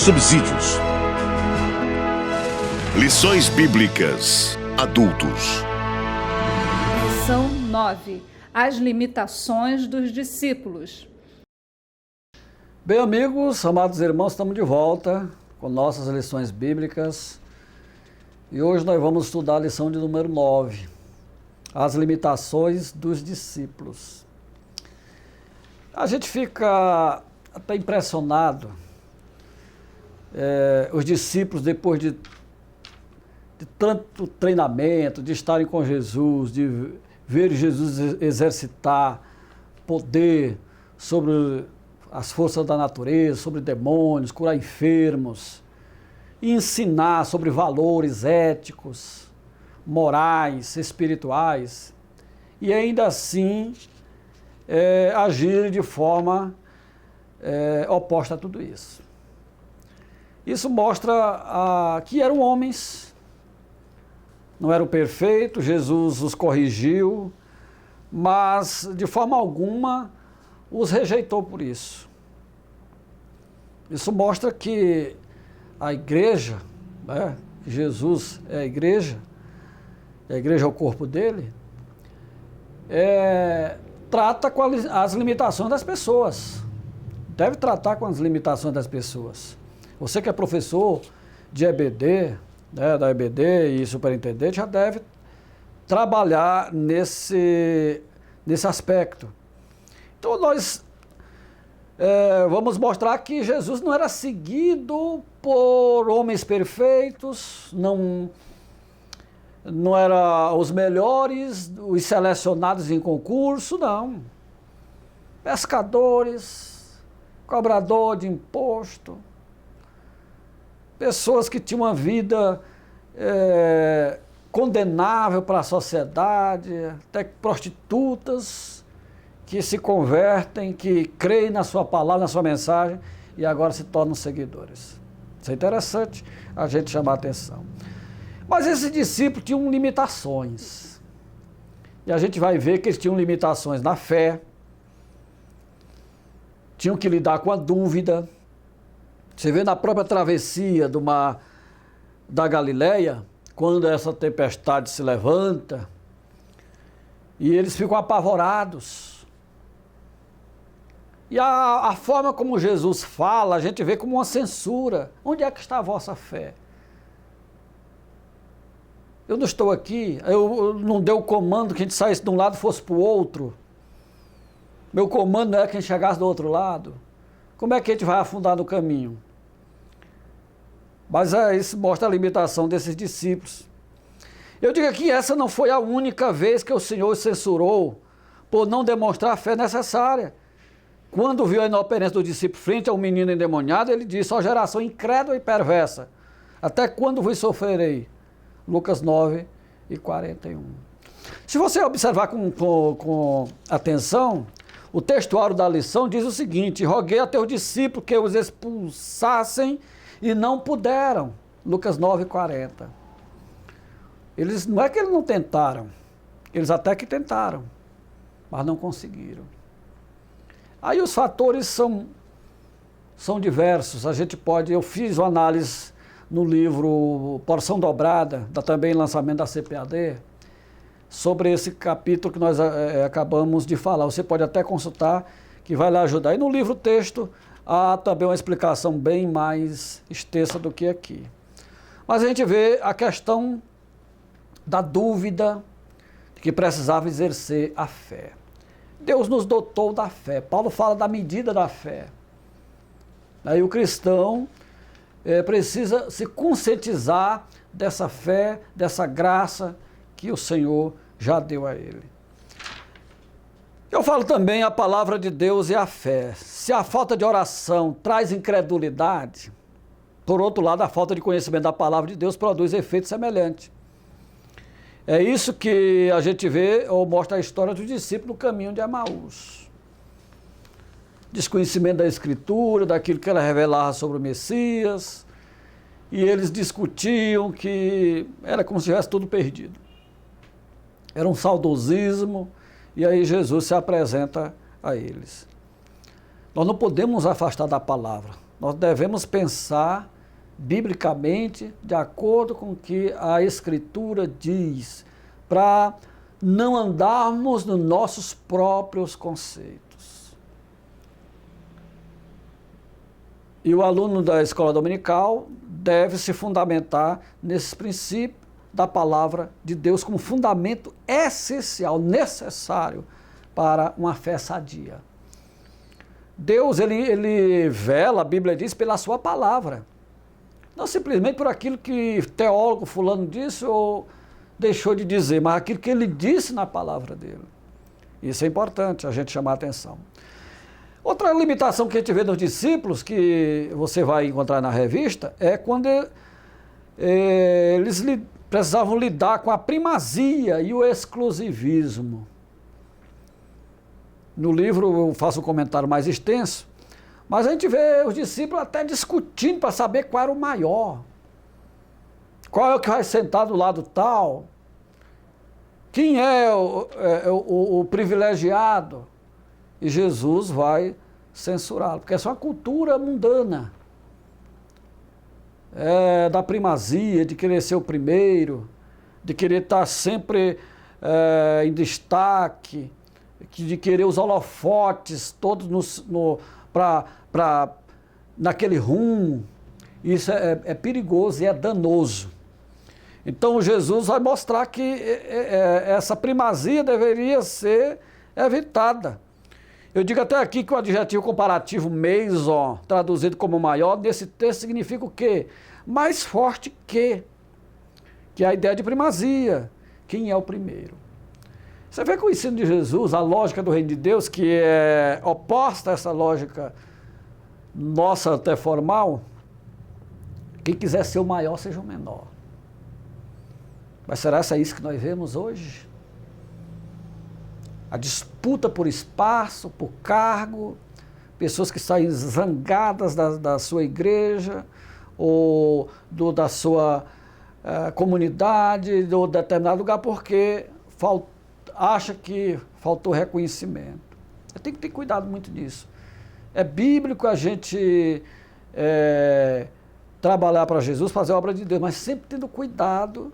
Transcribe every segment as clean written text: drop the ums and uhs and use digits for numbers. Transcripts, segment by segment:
subsídios. Lições Bíblicas Adultos. Lição 9. As limitações dos discípulos. Bem, amigos, amados irmãos, estamos de volta com nossas lições bíblicas. E hoje nós vamos estudar a lição de número 9. As limitações dos discípulos. A gente fica até impressionado. Os discípulos, depois de tanto treinamento, de estarem com Jesus, de ver Jesus exercitar poder sobre as forças da natureza, sobre demônios, curar enfermos, e ensinar sobre valores éticos, morais, espirituais, e ainda assim agir de forma oposta a tudo isso. Isso mostra que eram homens, não eram perfeitos, Jesus os corrigiu, mas de forma alguma os rejeitou por isso. Isso mostra que a igreja, né, Jesus é a igreja é o corpo dele, trata com as limitações das pessoas, deve tratar com as limitações das pessoas. Você que é professor de EBD, né, da EBD e superintendente, já deve trabalhar nesse aspecto. Então nós vamos mostrar que Jesus não era seguido por homens perfeitos, não era os melhores, os selecionados em concurso, não. Pescadores, cobrador de imposto, pessoas que tinham uma vida condenável para a sociedade, até prostitutas que se convertem, que creem na sua palavra, na sua mensagem e agora se tornam seguidores. Isso é interessante a gente chamar a atenção. Mas esses discípulos tinham limitações. E a gente vai ver que eles tinham limitações na fé, tinham que lidar com a dúvida. Você vê na própria travessia do mar da Galileia, quando essa tempestade se levanta, e eles ficam apavorados. E a forma como Jesus fala, a gente vê como uma censura. Onde é que está a vossa fé? Eu não estou aqui, eu não dei o comando que a gente saísse de um lado e fosse para o outro. Meu comando não é que a gente chegasse do outro lado. Como é que a gente vai afundar no caminho? Mas isso mostra a limitação desses discípulos. Eu digo aqui, essa não foi a única vez que o Senhor os censurou por não demonstrar a fé necessária. Quando viu a inoperância do discípulo frente a um menino endemoniado, ele disse: ó geração incrédula e perversa, até quando vos sofrerei? Lucas 9 e 41. Se você observar com atenção, o textuário da lição diz o seguinte: roguei a teus discípulos que os expulsassem e não puderam. Lucas 9, 40. Não é que eles não tentaram, eles até que tentaram, mas não conseguiram. Aí os fatores são diversos. Eu fiz uma análise no livro Porção Dobrada, também lançamento da CPAD, sobre esse capítulo que nós acabamos de falar. Você pode até consultar, que vai lhe ajudar. E no livro texto há também uma explicação bem mais extensa do que aqui. Mas a gente vê a questão da dúvida de que precisava exercer a fé. Deus nos dotou da fé. Paulo fala da medida da fé. Aí o cristão precisa se conscientizar dessa fé, dessa graça que o Senhor já deu a ele. Eu falo também a palavra de Deus e a fé. Se a falta de oração traz incredulidade, por outro lado, a falta de conhecimento da palavra de Deus produz efeito semelhante. É isso que a gente vê ou mostra a história dos discípulos no caminho de Emaús. Desconhecimento da Escritura, daquilo que ela revelava sobre o Messias, e eles discutiam que era como se tivesse tudo perdido. Era um saudosismo, e aí Jesus se apresenta a eles. Nós não podemos nos afastar da palavra, Nós devemos pensar biblicamente, de acordo com o que a Escritura diz, para não andarmos nos nossos próprios conceitos. E o aluno da escola dominical deve se fundamentar nesses princípios da palavra de Deus como fundamento essencial, necessário para uma fé sadia. Deus, ele vela, a Bíblia diz, pela sua palavra. Não simplesmente por aquilo que teólogo fulano disse ou deixou de dizer, mas aquilo que ele disse na palavra dele. Isso é importante a gente chamar a atenção. Outra limitação que a gente vê nos discípulos, que você vai encontrar na revista, é quando eles precisavam lidar com a primazia e o exclusivismo. No livro eu faço um comentário mais extenso, mas a gente vê os discípulos até discutindo para saber qual era o maior. Qual é o que vai sentar do lado tal? Quem é o privilegiado? E Jesus vai censurá-lo, porque essa é uma cultura mundana. Da primazia, de querer ser o primeiro, de querer estar sempre em destaque, de querer os holofotes todos naquele rumo. Isso é perigoso e é danoso. Então Jesus vai mostrar que essa primazia deveria ser evitada. Eu digo até aqui que o adjetivo comparativo meison, traduzido como maior, nesse texto significa o quê? Mais forte que é a ideia de primazia. Quem é o primeiro? Você vê que o ensino de Jesus, a lógica do reino de Deus, que é oposta a essa lógica nossa até formal, quem quiser ser o maior, seja o menor. Mas será isso que nós vemos hoje? A disputa por espaço, por cargo, pessoas que saem zangadas da sua igreja, ou da sua comunidade, ou determinado lugar, porque acha que faltou reconhecimento. Eu tenho que ter cuidado muito nisso. É bíblico a gente trabalhar para Jesus, fazer a obra de Deus, mas sempre tendo cuidado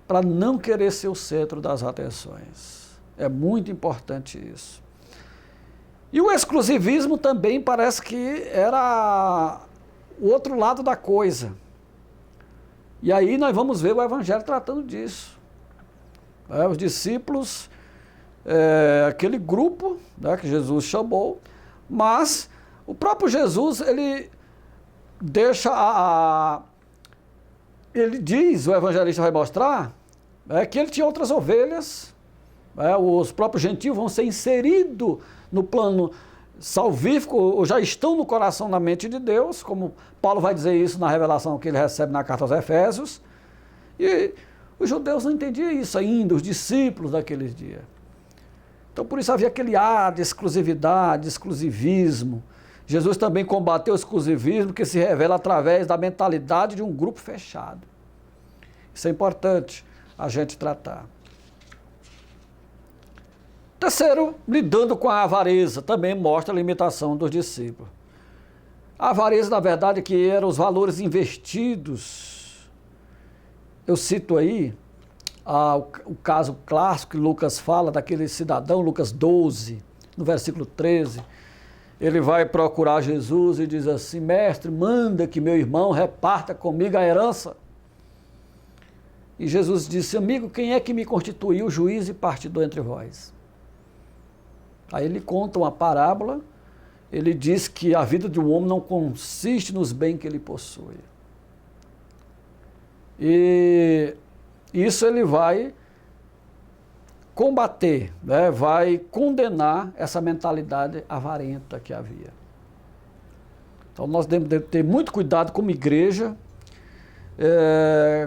para não querer ser o centro das atenções. É muito importante isso. E o exclusivismo também parece que era o outro lado da coisa. E aí nós vamos ver o Evangelho tratando disso. Os discípulos, aquele grupo, né, que Jesus chamou, mas o próprio Jesus, ele deixa ele diz, o evangelista vai mostrar, que ele tinha outras ovelhas, os próprios gentios vão ser inseridos no plano salvífico, ou já estão no coração, na mente de Deus, como Paulo vai dizer isso na revelação que ele recebe na carta aos Efésios, e os judeus não entendiam isso ainda, os discípulos daqueles dias. Então por isso havia aquele ar de exclusividade, de exclusivismo. Jesus também combateu o exclusivismo que se revela através da mentalidade de um grupo fechado. Isso é importante a gente tratar. Terceiro, lidando com a avareza, também mostra a limitação dos discípulos. A avareza, na verdade, que eram os valores investidos. Eu cito aí o caso clássico que Lucas fala, daquele cidadão, Lucas 12, no versículo 13. Ele vai procurar Jesus e diz assim: mestre, manda que meu irmão reparta comigo a herança. E Jesus disse: amigo, quem é que me constituiu juiz e partidor entre vós? Aí ele conta uma parábola, ele diz que a vida de um homem não consiste nos bens que ele possui. E isso ele vai combater, né? Vai condenar essa mentalidade avarenta que havia. Então nós devemos ter muito cuidado como igreja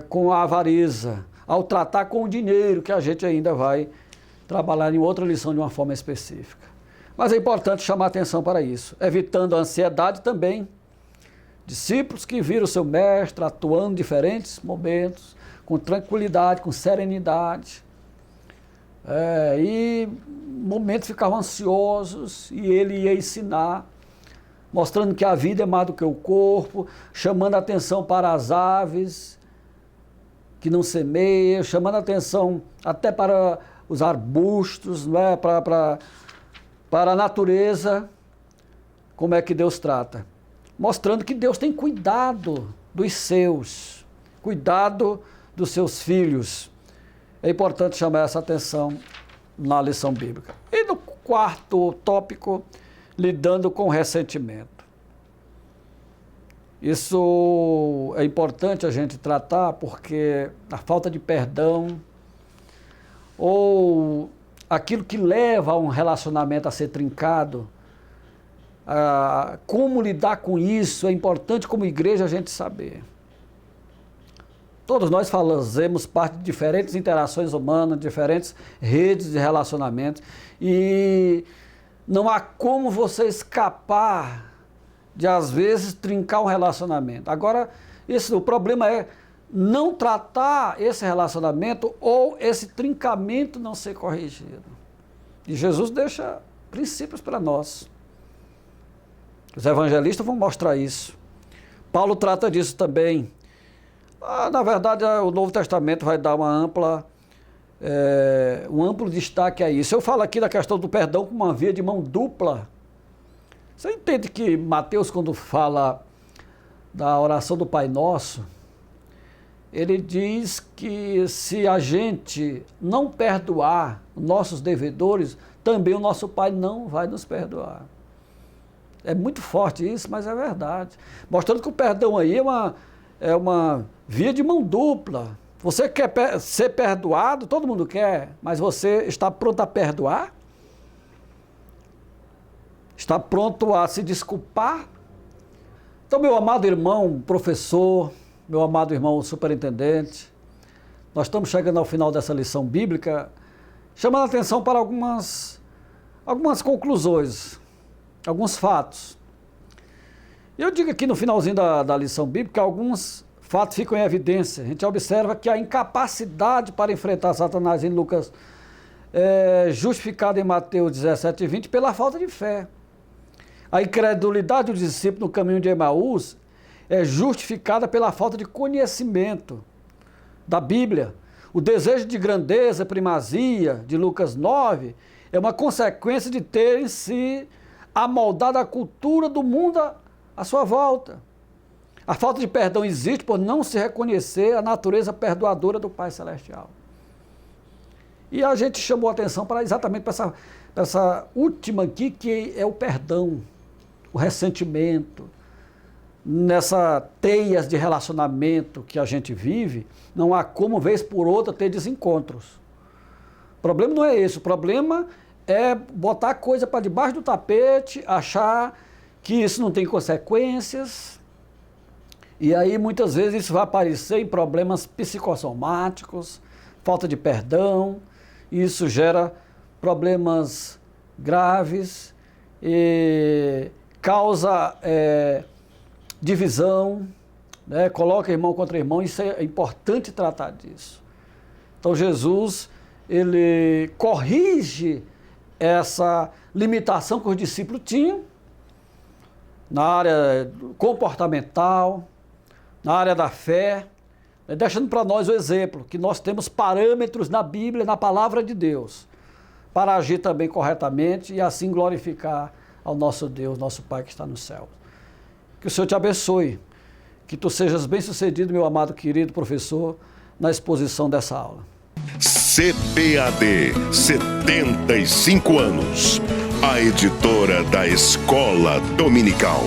com a avareza, ao tratar com o dinheiro, que a gente ainda vai trabalhar em outra lição de uma forma específica. Mas é importante chamar atenção para isso, evitando a ansiedade também. Discípulos que viram o seu mestre atuando em diferentes momentos, com tranquilidade, com serenidade, e momentos ficavam ansiosos e ele ia ensinar, mostrando que a vida é mais do que o corpo, chamando a atenção para as aves que não semeiam, chamando a atenção até para os arbustos, não é? para a natureza, como é que Deus trata. Mostrando que Deus tem cuidado dos seus, cuidado dos seus filhos. É importante chamar essa atenção na lição bíblica. E no quarto tópico, lidando com ressentimento. Isso é importante a gente tratar porque a falta de perdão ou aquilo que leva a um relacionamento a ser trincado, como lidar com isso, é importante como igreja a gente saber. Todos nós fazemos parte de diferentes interações humanas, diferentes redes de relacionamento e não há como você escapar de, às vezes, trincar um relacionamento. Agora, o problema é não tratar esse relacionamento ou esse trincamento não ser corrigido. E Jesus deixa princípios para nós. Os evangelistas vão mostrar isso. Paulo trata disso também. Na verdade, o Novo Testamento vai dar um amplo destaque a isso. Eu falo aqui da questão do perdão como uma via de mão dupla. Você entende que Mateus, quando fala da oração do Pai Nosso, ele diz que se a gente não perdoar nossos devedores, também o nosso Pai não vai nos perdoar. É muito forte isso, mas é verdade. Mostrando que o perdão aí é uma via de mão dupla. Você quer ser perdoado, todo mundo quer, mas você está pronto a perdoar? Está pronto a se desculpar? Então, meu amado irmão professor, meu amado irmão superintendente, nós estamos chegando ao final dessa lição bíblica, chamando a atenção para algumas conclusões, alguns fatos. Eu digo aqui no finalzinho da lição bíblica, alguns fatos ficam em evidência. A gente observa que a incapacidade para enfrentar Satanás em Lucas é justificada em Mateus 17 e 20 pela falta de fé. A incredulidade dos discípulos no caminho de Emaús é justificada pela falta de conhecimento da Bíblia. O desejo de grandeza, primazia de Lucas 9 é uma consequência de terem se amoldado à cultura do mundo à sua volta. A falta de perdão existe por não se reconhecer a natureza perdoadora do Pai Celestial. E a gente chamou a atenção exatamente para essa última aqui, que é o perdão, o ressentimento. Nessa teias de relacionamento que a gente vive, não há como, vez por outra, ter desencontros. O problema não é esse, o problema é botar a coisa para debaixo do tapete, achar que isso não tem consequências, e aí muitas vezes isso vai aparecer em problemas psicossomáticos, falta de perdão, e isso gera problemas graves, e causa divisão, né? Coloca irmão contra irmão, isso é importante tratar disso. Então Jesus, ele corrige essa limitação que os discípulos tinham na área comportamental, na área da fé, deixando para nós o exemplo, que nós temos parâmetros na Bíblia, na palavra de Deus, para agir também corretamente e assim glorificar ao nosso Deus, nosso Pai que está no céu. Que o Senhor te abençoe, que tu sejas bem-sucedido, meu amado querido professor, na exposição dessa aula. CPAD, 75 anos. A editora da Escola Dominical.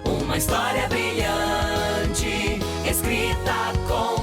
Uma história brilhante, escrita com